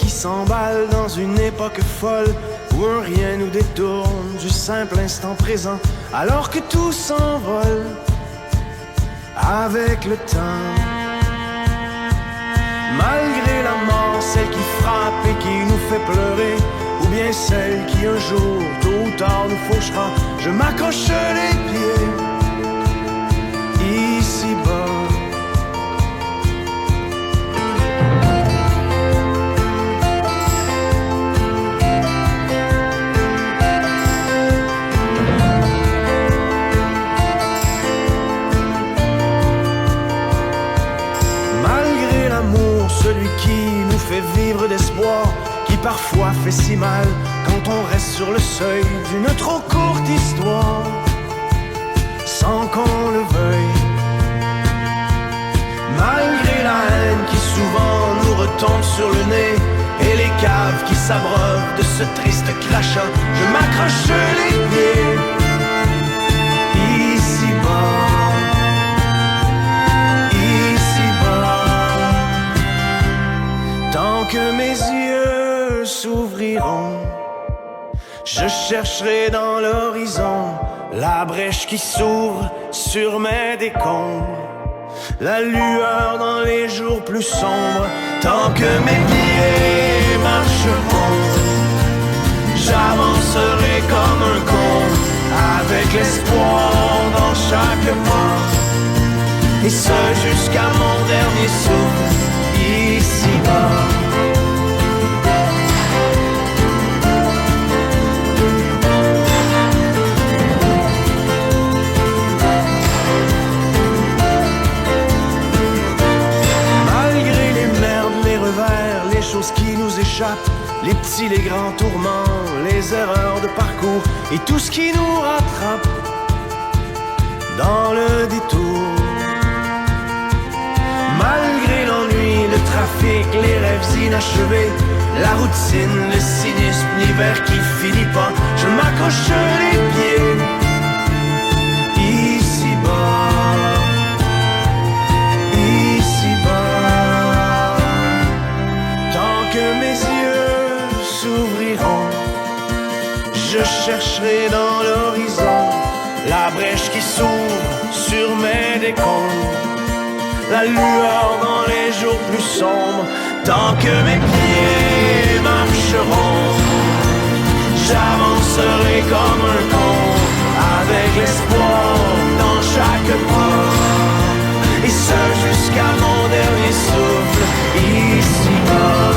qui s'emballe dans une époque folle où un rien nous détourne du simple instant présent, alors que tout s'envole avec le temps. Malgré la mort, celle qui frappe et qui nous fait pleurer, ou bien celle qui un jour, tôt ou tard, nous fauchera, je m'accroche les pieds ici-bas. Celui qui nous fait vivre d'espoir, qui parfois fait si mal quand on reste sur le seuil d'une trop courte histoire, sans qu'on le veuille. Malgré la haine qui souvent nous retombe sur le nez et les caves qui s'abreuvent de ce triste crachat, je m'accroche les pieds ici-bas. Tant que mes yeux s'ouvriront, je chercherai dans l'horizon la brèche qui s'ouvre sur mes décombres, la lueur dans les jours plus sombres. Tant que mes pieds marcheront, j'avancerai comme un con, avec l'espoir dans chaque pas, et ce jusqu'à mon dernier souffle ici-bas. Malgré les merdes, les revers, les choses qui nous échappent, les petits, les grands tourments, les erreurs de parcours et tout ce qui nous rattrape dans le détour. Malgré l'ennui, le trafic, les rêves inachevés, la routine, le cynisme, l'hiver qui finit pas, je m'accroche les pieds ici-bas, ici-bas. Tant que mes yeux s'ouvriront, je chercherai dans l'horizon la brèche qui s'ouvre sur mes décombres, la lueur dans les jours plus sombres. Tant que mes pieds marcheront, j'avancerai comme un con, avec l'espoir dans chaque pas, et ce jusqu'à mon dernier souffle ici-bas.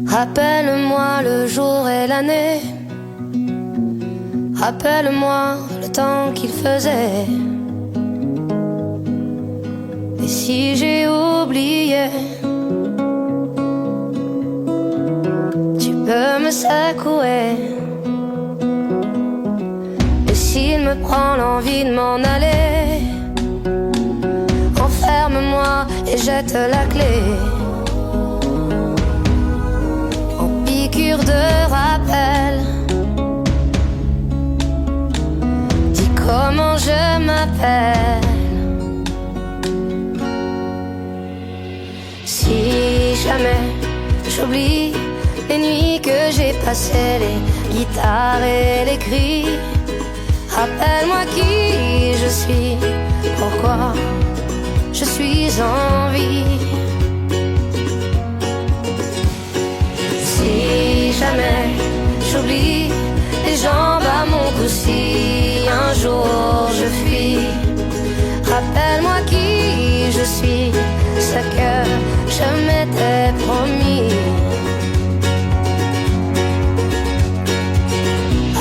Rappelle-moi le jour et l'année, rappelle-moi le temps qu'il faisait. Et si j'ai oublié, tu peux me secouer. Et s'il me prend l'envie de m'en aller, enferme-moi et jette la clé. De rappel, dis comment je m'appelle. Si jamais j'oublie les nuits que j'ai passées, les guitares et les cris, rappelle-moi qui je suis, pourquoi je suis en vie. Si jamais j'oublie les jambes à mon cou, si un jour je fuis, rappelle-moi qui je suis, ce que je m'étais promis.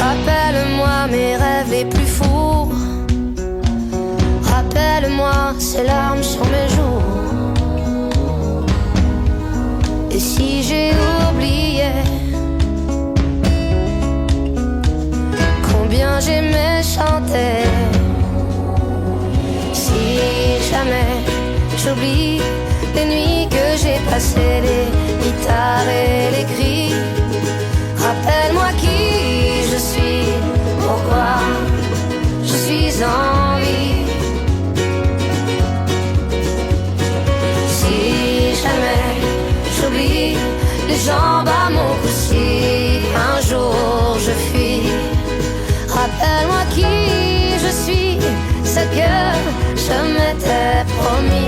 Rappelle-moi mes rêves les plus fous, rappelle-moi ces larmes sur mes joues. Et si j'ai oublié combien j'aimais chanter, si jamais j'oublie les nuits que j'ai passées, les guitares et les cris, rappelle-moi qui je suis, pourquoi je suis en vie. Si jamais j'oublie les jambes à mon cou, si un jour je fuis, rappelle-moi qui je suis, ce que je m'étais promis.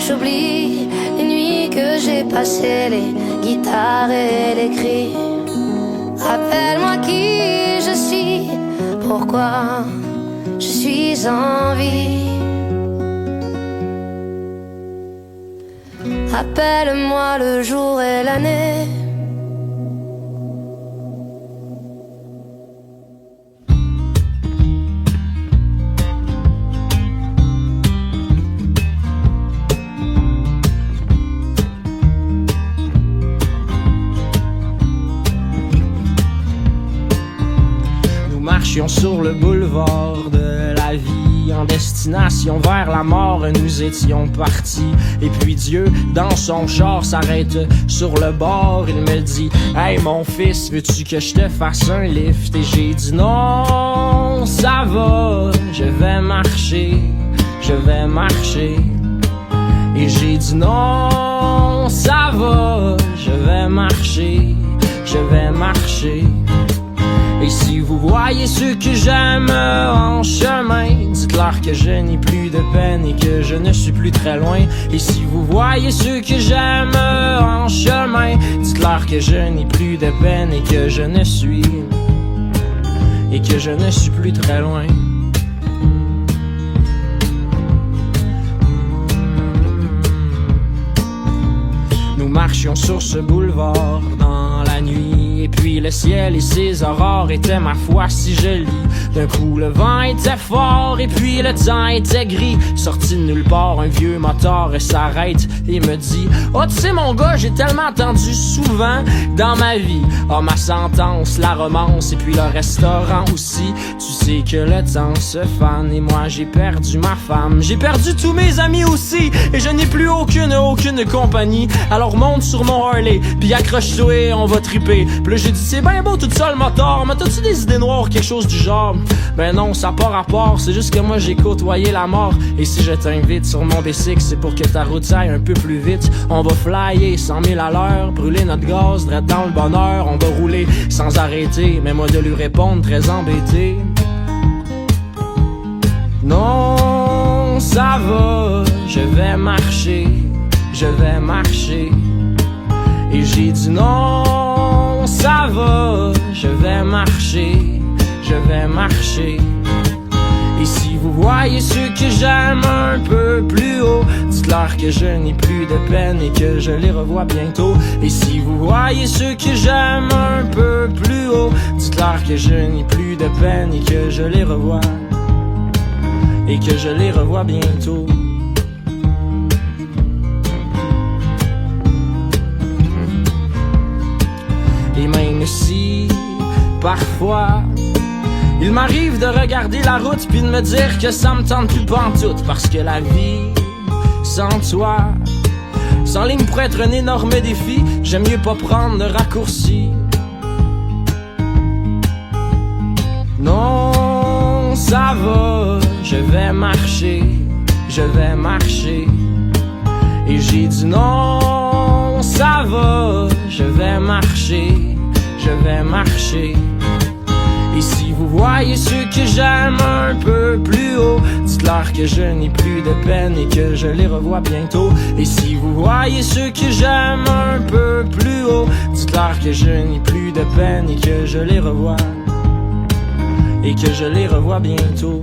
J'oublie les nuits que j'ai passées, les guitares et les cris, rappelle-moi qui je suis, pourquoi je suis en vie. Rappelle-moi le jour et l'année. Sur le boulevard de la vie, en destination vers la mort, nous étions partis. Et puis Dieu, dans son char, s'arrête sur le bord. Il me dit: hey mon fils, veux-tu que je te fasse un lift? Et j'ai dit non, ça va, je vais marcher, je vais marcher. Et j'ai dit non, ça va, je vais marcher, je vais marcher. Et si vous voyez ceux que j'aime en chemin, dites-leur que je n'ai plus de peine et que je ne suis plus très loin. Et si vous voyez ceux que j'aime en chemin, dites-leur que je n'ai plus de peine et que je ne suis plus très loin. Nous marchions sur ce boulevard dans la nuit, et puis le ciel et ses aurores étaient ma foi si jolis. D'un coup le vent était fort et puis le temps était gris. Sorti de nulle part, un vieux moteur s'arrête et me dit: oh tu sais mon gars, j'ai tellement entendu souvent dans ma vie, oh ma sentence, la romance et puis le restaurant aussi. Tu sais que le temps se fane et moi j'ai perdu ma femme, j'ai perdu tous mes amis aussi, et je n'ai plus aucune compagnie. Alors monte sur mon Harley puis accroche-toi et on va triper. Puis là j'ai dit: c'est bien beau tout ça le moteur, mais t'as-tu des idées noires, quelque chose du genre? Ben non, ça n'a pas rapport, c'est juste que moi j'ai côtoyé la mort. Et si je t'invite sur mon bicycle, c'est pour que ta route aille un peu plus vite. On va flyer 100 000 à l'heure, brûler notre gaz, direct dans le bonheur. On va rouler sans arrêter, mais moi de lui répondre très embêté: non, ça va, je vais marcher, je vais marcher. Et j'ai dit non, ça va, je vais marcher, je vais marcher. Et si vous voyez ceux que j'aime un peu plus haut, dites-leur que je n'ai plus de peine et que je les revois bientôt. Et si vous voyez ceux que j'aime un peu plus haut, dites-leur que je n'ai plus de peine et que je les revois, et que je les revois bientôt. si, parfois, il m'arrive de regarder la route puis de me dire que ça me tente plus pantoute, parce que la vie, sans toi, sans ligne pourrait être un énorme défi. J'aime mieux pas prendre de raccourci. Non, ça va, je vais marcher, je vais marcher. Et j'ai dit non, ça va, je vais marcher, je vais marcher. Et si vous voyez ceux que j'aime un peu plus haut, dites-leur que je n'ai plus de peine et que je les revois bientôt. Et si vous voyez ceux que j'aime un peu plus haut, dites-leur que je n'ai plus de peine et que je les revois, et que je les revois bientôt.